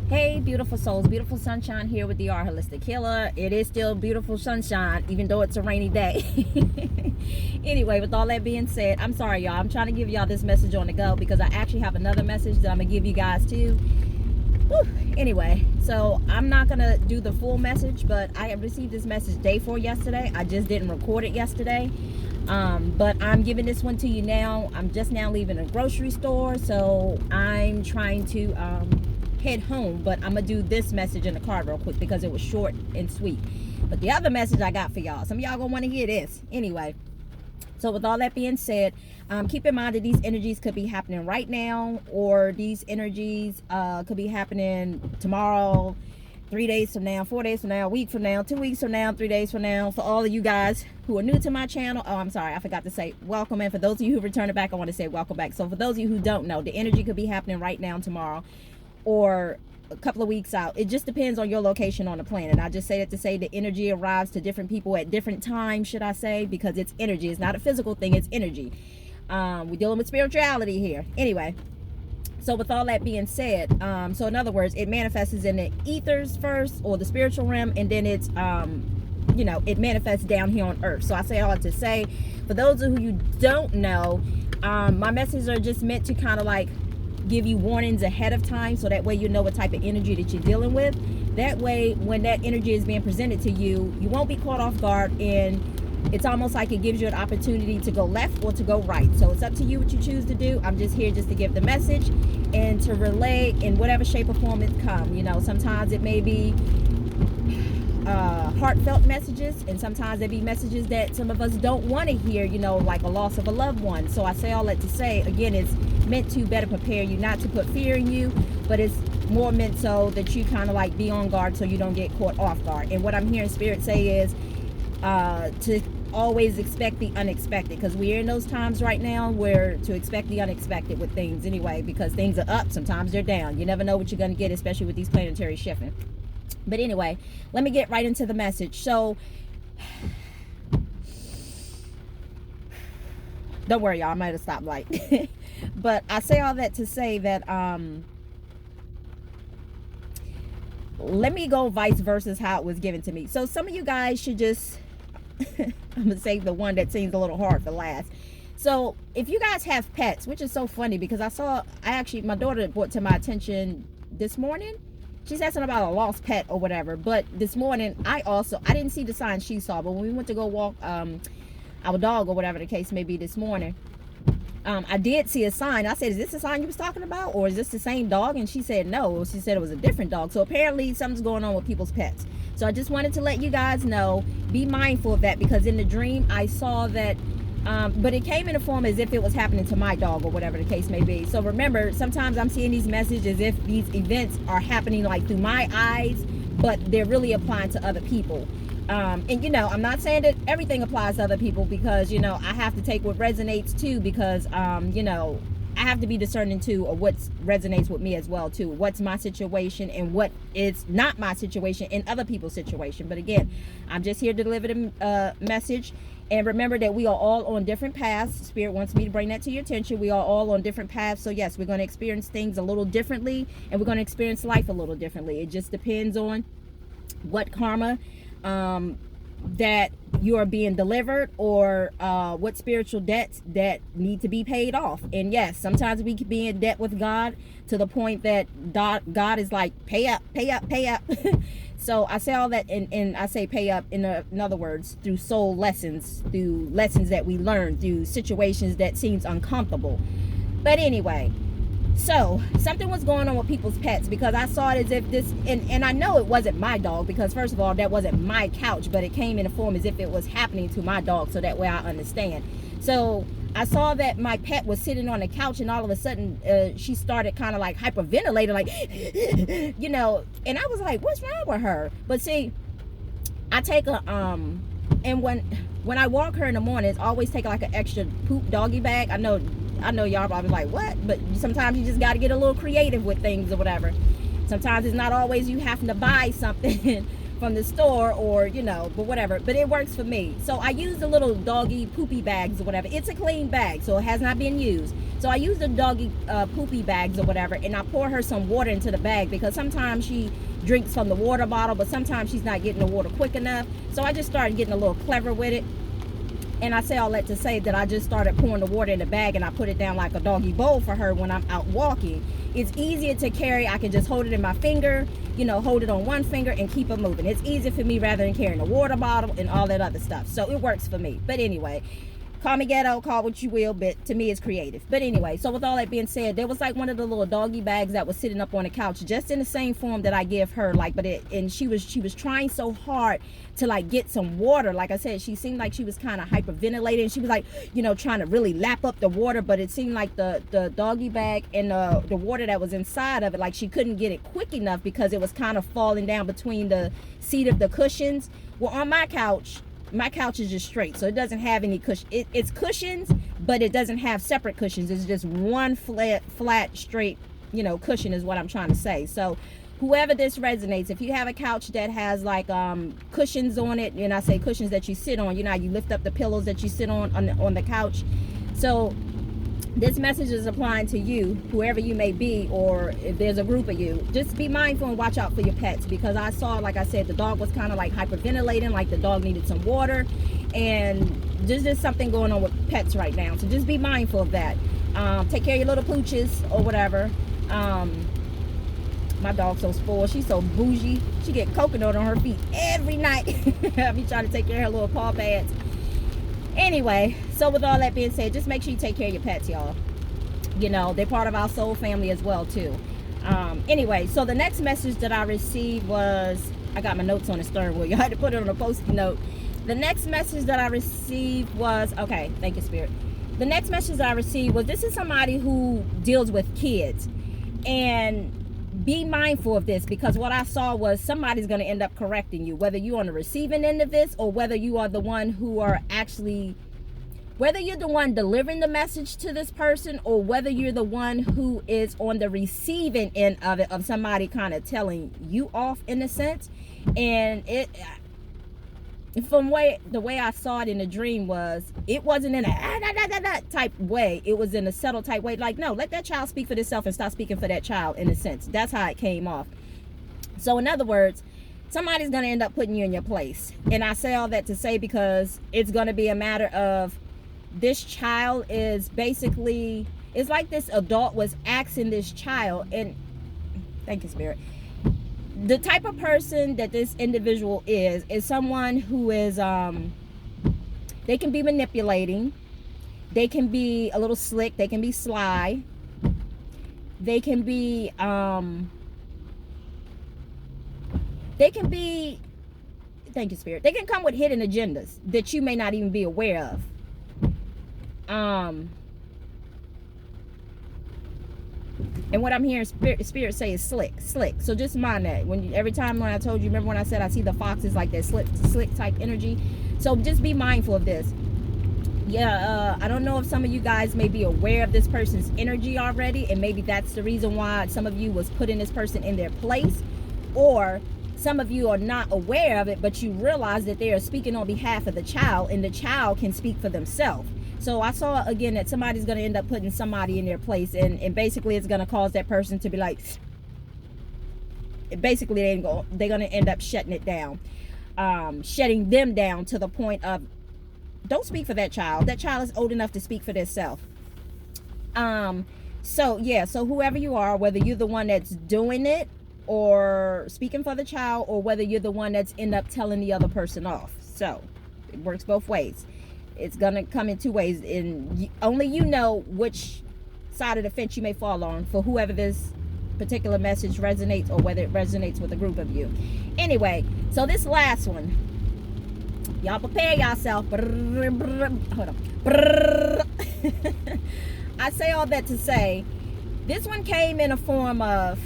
Hey, beautiful souls, beautiful sunshine here with the R Holistic Healer. It is still beautiful sunshine, even though it's a rainy day. Anyway, with all that being said, I'm sorry, y'all. I'm trying to give y'all this message on the go because I actually have another message that I'm going to give you guys too. Whew. Anyway, so I'm not going to do the full message, but I have received this message day 4 yesterday. I just didn't record it yesterday. But I'm giving this one to you now. I'm just now leaving a grocery store, so I'm trying to head home, but I'm gonna do this message in the car real quick because it was short and sweet. But the other message I got for y'all, some of y'all gonna want to hear this anyway. So with all that being said, keep in mind that these energies could be happening right now, or these energies could be happening tomorrow, 3 days from now, 4 days from now, a week from now, 2 weeks from now, 3 days from now. For all of you guys who are new to my channel, oh, I'm sorry, I forgot to say welcome. And for those of you who return it back, I want to say welcome back. So for those of you who don't know, the energy could be happening right now, tomorrow, or a couple of weeks out. It just depends on your location on the planet. I just say that to say the energy arrives to different people at different times, should I say, because it's energy. It's not a physical thing, it's energy. We're dealing with spirituality here. Anyway, so with all that being said, so in other words, it manifests in the ethers first, or the spiritual realm, and then it's it manifests down here on earth. So I say all that to say, for those of you don't know, my messages are just meant to kind of like give you warnings ahead of time, so that way you know what type of energy that you're dealing with. That way, when that energy is being presented to you, you won't be caught off guard, and it's almost like it gives you an opportunity to go left or to go right. So it's up to you what you choose to do. I'm just here just to give the message and to relay in whatever shape or form it comes. You know, sometimes it may be heartfelt messages, and sometimes there be messages that some of us don't want to hear, you know, like a loss of a loved one. So I say all that to say, again, it's meant to better prepare you, not to put fear in you, but it's more meant so that you kind of like be on guard so you don't get caught off guard. And what I'm hearing Spirit say is to always expect the unexpected, because we're in those times right now where to expect the unexpected with things anyway, because things are up, sometimes they're down. You never know what you're going to get, especially with these planetary shifting. But anyway, let me get right into the message. So don't worry, y'all, I might have stopped light. But I say all that to say that let me go vice versa how it was given to me. So some of you guys should just I'm gonna say the one that seems a little hard for last. So if you guys have pets, which is so funny because my daughter brought to my attention this morning. She said something about a lost pet or whatever. But this morning, I didn't see the sign she saw. But when we went to go walk our dog or whatever the case may be this morning, I did see a sign. I said, is this the sign you was talking about? Or is this the same dog? And she said no. She said it was a different dog. So apparently something's going on with people's pets. So I just wanted to let you guys know, be mindful of that, because in the dream I saw that but it came in a form as if it was happening to my dog or whatever the case may be. So remember, sometimes I'm seeing these messages as if these events are happening like through my eyes, but they're really applying to other people. And you know, I'm not saying that everything applies to other people, because you know, I have to take what resonates too, because you know, I have to be discerning too of what resonates with me as well too. What's my situation and what is not my situation in other people's situation. But again, I'm just here to deliver the message. And remember that we are all on different paths. Spirit wants me to bring that to your attention. We are all on different paths. So yes, we're going to experience things a little differently, and we're going to experience life a little differently. It just depends on what karma that you are being delivered, or what spiritual debts that need to be paid off. And yes, sometimes we can be in debt with God to the point that God is like, pay up, pay up, pay up. So I say all that, and I say pay up in other words, through soul lessons, through lessons that we learn, through situations that seems uncomfortable. But anyway, so something was going on with people's pets, because I saw it as if this, and I know it wasn't my dog, because first of all, that wasn't my couch, but it came in a form as if it was happening to my dog, so that way I understand. So I saw that my pet was sitting on the couch, and all of a sudden she started kind of like hyperventilating, like you know, and I was like, what's wrong with her? But see, I take a and when I walk her in the morning, it's always take like an extra poop doggy bag. I know y'all probably like, what? But sometimes you just got to get a little creative with things or whatever. Sometimes it's not always you having to buy something from the store, or you know, but whatever. But it works for me. So I use the little doggy poopy bags or whatever. It's a clean bag, so it has not been used. So I use the doggy poopy bags or whatever, and I pour her some water into the bag, because sometimes she drinks from the water bottle, but sometimes she's not getting the water quick enough. So I just started getting a little clever with it. And I say all that to say that I just started pouring the water in the bag, and I put it down like a doggy bowl for her when I'm out walking. It's easier to carry. I can just hold it in my finger, you know, hold it on one finger and keep it moving. It's easier for me rather than carrying a water bottle and all that other stuff. So it works for me. But anyway, call me ghetto, call what you will, but to me it's creative. But anyway, so with all that being said, there was like one of the little doggy bags that was sitting up on the couch, just in the same form that I give her, like, but and she was trying so hard to like get some water. Like I said, she seemed like she was kind of hyperventilating. She was like, you know, trying to really lap up the water, but it seemed like the doggy bag and the water that was inside of it, like she couldn't get it quick enough because it was kind of falling down between the seat of the cushions. Well, on my couch is just straight, so it doesn't have any cushion. It's cushions, but it doesn't have separate cushions. It's just one flat straight, you know, cushion is what I'm trying to say. So whoever this resonates, if you have a couch that has like cushions on it, and I say cushions that you sit on, you know, you lift up the pillows that you sit on the couch. So this message is applying to you, whoever you may be, or if there's a group of you. Just be mindful and watch out for your pets, because I saw, like I said, the dog was kind of like hyperventilating, like the dog needed some water, and there's just something going on with pets right now. So just be mindful of that. Take care of your little pooches or whatever. My dog's so spoiled. She's so bougie. She get coconut on her feet every night. I be trying to take care of her little paw pads. Anyway, so with all that being said, just make sure you take care of your pets, y'all. You know, they're part of our soul family as well, too. Anyway, so the next message that I received was, I got my notes on the steering wheel. You had to put it on a post-it note. The next message that I received was, okay, thank you, Spirit. The next message that I received was, this is somebody who deals with kids. And be mindful of this, because what I saw was somebody's going to end up correcting you, whether you're on the receiving end of this, or whether you are the one who are actually, whether you're the one delivering the message to this person, or whether you're the one who is on the receiving end of it, of somebody kind of telling you off in a sense. And it, from the way I saw it in the dream, was it wasn't in a type way. It was in a subtle type way. Like, no, let that child speak for itself and stop speaking for that child, in a sense. That's how it came off. So in other words, somebody's going to end up putting you in your place. And I say all that to say, because it's going to be a matter of, this child is basically, it's like this adult was asking this child, and thank you, Spirit. The type of person that this individual is someone who is, they can be manipulating. They can be a little slick. They can be sly. They can be, thank you, Spirit. They can come with hidden agendas that you may not even be aware of. And what I'm hearing spirit say is slick. So just mind that. Every time when I told you, remember when I said I see the foxes like that slick type energy? So just be mindful of this. Yeah, I don't know if some of you guys may be aware of this person's energy already, and maybe that's the reason why some of you was putting this person in their place, or some of you are not aware of it, but you realize that they are speaking on behalf of the child, and the child can speak for themselves. So I saw again that somebody's going to end up putting somebody in their place, and basically it's going to cause that person to be like, basically they're going to end up shutting it down, shutting them down to the point of, don't speak for that child. That child is old enough to speak for themselves. So yeah, so whoever you are, whether you're the one that's doing it or speaking for the child, or whether you're the one that's end up telling the other person off. So it works both ways. It's gonna come in two ways, and only you know which side of the fence you may fall on for whoever this particular message resonates, or whether it resonates with a group of you. Anyway, so this last one, y'all prepare yourself. Hold on. I say all that to say, this one came in a form of,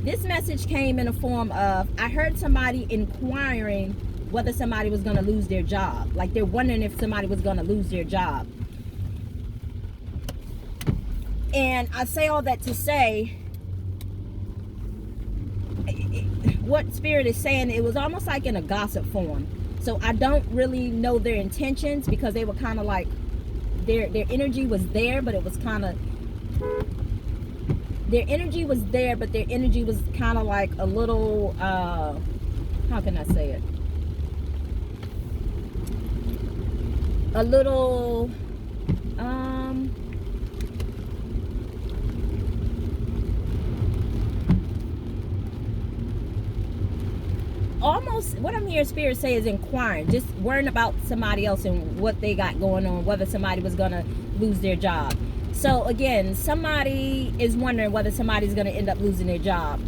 this message came in a form of, I heard somebody inquiring whether somebody was going to lose their job. Like they're wondering if somebody was going to lose their job. And I say all that to say, what Spirit is saying, it was almost like in a gossip form. So I don't really know their intentions, because they were kind of like, their energy was there, but it was kind of, their energy was there, but their energy was kind of like a little, how can I say it? A little, almost, what I'm hearing Spirit say is inquiring, just worrying about somebody else and what they got going on, whether somebody was gonna lose their job. So again, somebody is wondering whether somebody's gonna end up losing their job.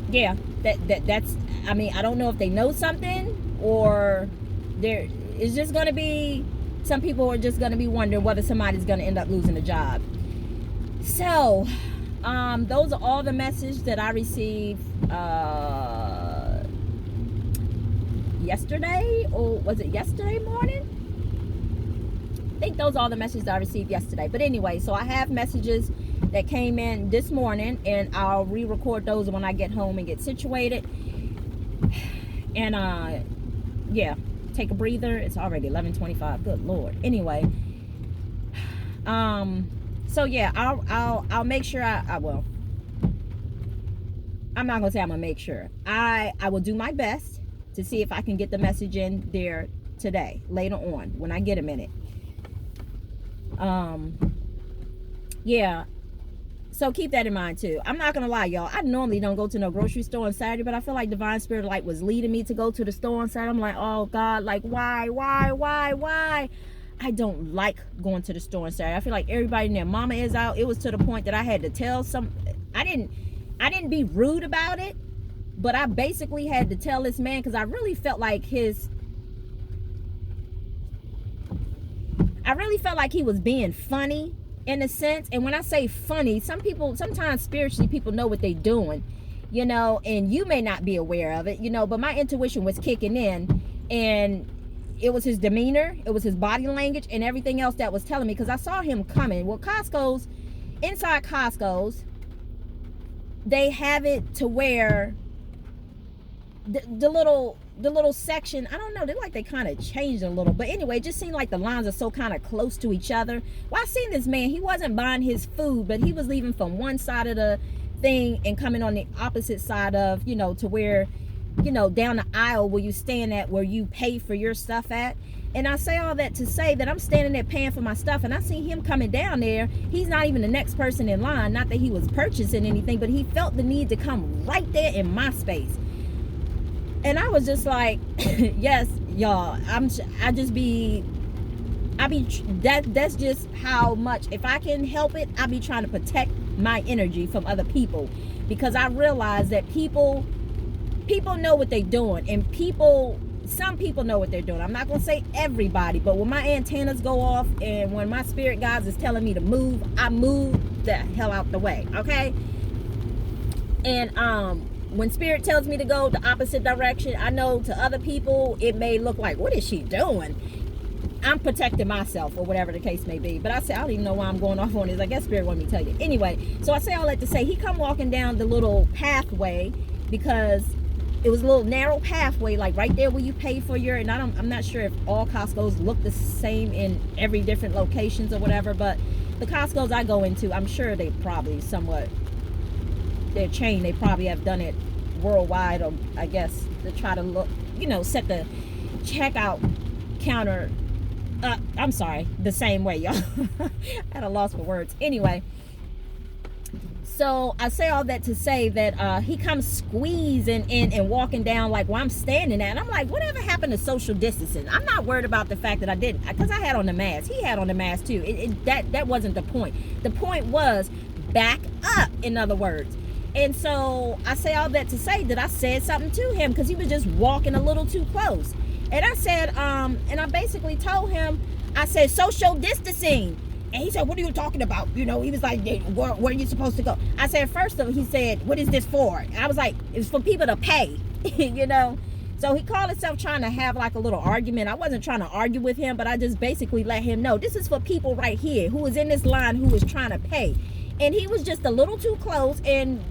Yeah, that's, I mean, I don't know if they know something, or there is just gonna be, some people are just gonna be wondering whether somebody's gonna end up losing a job. So those are all the messages that I received yesterday, or was it yesterday morning? I think those are all the messages that I received yesterday. But anyway, so I have messages that came in this morning, and I'll re-record those when I get home and get situated. And yeah, take a breather. It's already 11:25. Good Lord. Anyway, so yeah, I'll make sure I will. I'm not gonna say I'm gonna make sure. I will do my best to see if I can get the message in there today, later on, when I get a minute. Yeah. So keep that in mind too. I'm not gonna lie, y'all. I normally don't go to no grocery store on Saturday, but I feel like Divine Spirit like was leading me to go to the store on Saturday. I'm like, oh God, like why? I don't like going to the store on Saturday. I feel like everybody and their mama is out. It was to the point that I had to tell I didn't be rude about it, but I basically had to tell this man, because I really felt like he was being funny in a sense. And when I say funny, sometimes spiritually people know what they're doing, you know, and you may not be aware of it, you know, but my intuition was kicking in, and it was his demeanor, it was his body language, and everything else that was telling me, because I saw him coming. Well, inside Costco's, they have it to where the little section, I don't know, they kind of changed a little, but anyway, it just seemed like the lines are so kind of close to each other. Well, I seen this man, he wasn't buying his food, but he was leaving from one side of the thing and coming on the opposite side of, you know, to where, you know, down the aisle where you stand at, where you pay for your stuff at. And I say all that to say that I'm standing there paying for my stuff, and I see him coming down there. He's not even the next person in line. Not that he was purchasing anything, but he felt the need to come right there in my space. And I was just like, yes, y'all, that's just how much, if I can help it, I be trying to protect my energy from other people, because I realize that people know what they're doing, and some people know what they're doing. I'm not gonna say everybody, but when my antennas go off and when my spirit guides is telling me to move, I move the hell out the way, okay? And when spirit tells me to go the opposite direction, I know to other people it may look like, what is she doing? I'm protecting myself, or whatever the case may be. But I say, I don't even know why I'm going off on this. I guess spirit want me to tell you. Anyway, so I say all that to say, he come walking down the little pathway, because it was a little narrow pathway, like right there where you pay for your, and I'm not sure if all Costco's look the same in every different locations or whatever, but the Costco's I go into, I'm sure they probably somewhat, their chain, they probably have done it worldwide, or I guess to try to look, you know, set the checkout counter I'm sorry, the same way, y'all. I had a loss for words. Anyway, so I say all that to say that he comes squeezing in and walking down like where I'm standing at. And I'm like, whatever happened to social distancing? I'm not worried about the fact that I didn't, because I had on the mask. He had on the mask too. That wasn't the point. The point was back up, in other words. And so I say all that to say that I said something to him, because he was just walking a little too close. And I said, and I basically told him, I said, social distancing. And he said, what are you talking about? You know, he was like, where are you supposed to go? I said, first of all, he said, what is this for? And I was like, it's for people to pay, you know. So he called himself trying to have like a little argument. I wasn't trying to argue with him, but I just basically let him know, this is for people right here who is in this line who is trying to pay. And he was just a little too close, and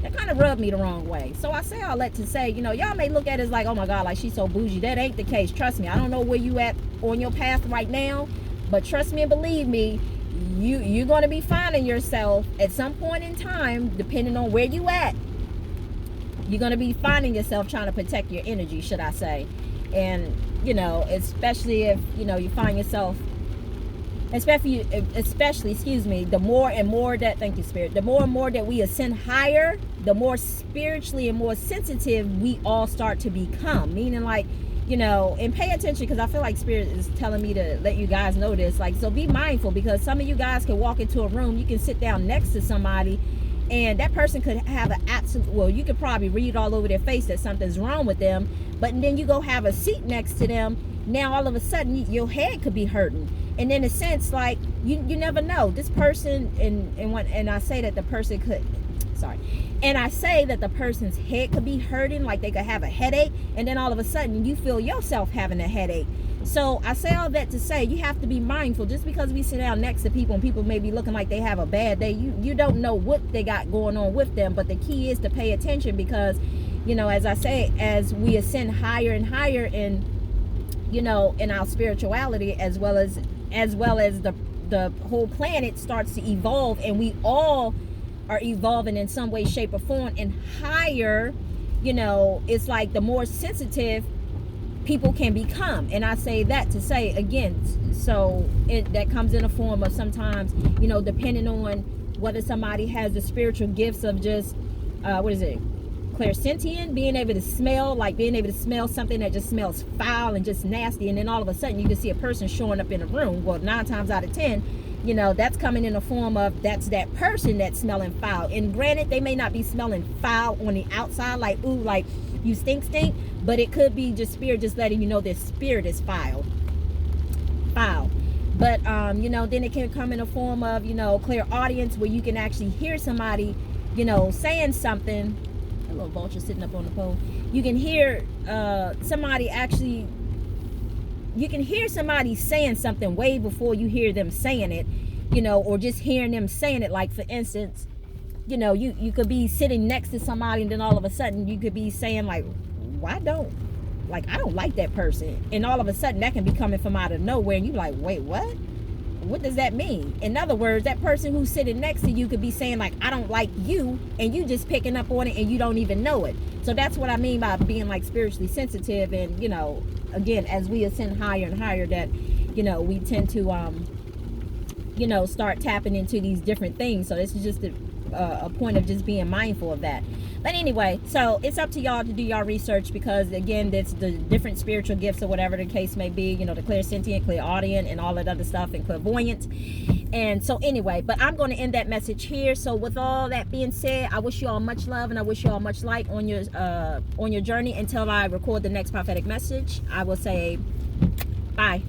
that kind of rubbed me the wrong way. So I say all that to say, y'all may look at it as like, oh my God, like she's so bougie. That ain't the case. Trust me. I don't know where you at on your path right now, but trust me and believe me, you're going to be finding yourself at some point in time, depending on where you at, you're going to be finding yourself trying to protect your energy, should I say. And, especially if, you find yourself, especially, excuse me, the more and more that, thank you, Spirit, the more and more that we ascend higher, the more spiritually and more sensitive we all start to become. Meaning, like, and pay attention, because I feel like Spirit is telling me to let you guys know this. Like, so be mindful, because some of you guys can walk into a room, you can sit down next to somebody, and that person could have an absolute, well, you could probably read all over their face that something's wrong with them, but then you go have a seat next to them, now all of a sudden your head could be hurting. And in a sense, like, you never know. This person, and I say that the person could, and I say that the person's head could be hurting, like they could have a headache, and then all of a sudden you feel yourself having a headache. So I say all that to say, you have to be mindful. Just because we sit down next to people and people may be looking like they have a bad day, you don't know what they got going on with them. But the key is to pay attention, because, as I say, as we ascend higher and higher in, in our spirituality, as well as the whole planet starts to evolve, and we all are evolving in some way, shape, or form, and higher, it's like the more sensitive people can become. And I say that to say, again, so that comes in a form of sometimes, depending on whether somebody has the spiritual gifts of just clairsentient, being able to smell something that just smells foul and just nasty, and then all of a sudden you can see a person showing up in a room. Well, 9 times out of 10, that's coming in a form of, that's that person that's smelling foul. And granted, they may not be smelling foul on the outside, like, ooh, like you stink, but it could be just Spirit just letting you know their spirit is foul. But then it can come in a form of, clear audience, where you can actually hear somebody, saying something. A little vulture sitting up on the pole. You can hear somebody saying something way before you hear them saying it, or just hearing them saying it. Like, for instance, you could be sitting next to somebody, and then all of a sudden you could be saying, like, I don't like that person, and all of a sudden that can be coming from out of nowhere, and you like, wait, what does that mean? In other words, that person who's sitting next to you could be saying, like, I don't like you, and you just picking up on it and you don't even know it. So that's what I mean by being, like, spiritually sensitive. And again, as we ascend higher and higher, that we tend to start tapping into these different things. So this is just a point of just being mindful of that. But anyway, so it's up to y'all to do y'all research, because again, that's the different spiritual gifts, or whatever the case may be, the clairsentient, clairaudient, and all that other stuff, and clairvoyant. And so anyway, but I'm going to end that message here. So with all that being said, I wish you all much love, and I wish you all much light on your journey. Until I record the next prophetic message, I will say bye.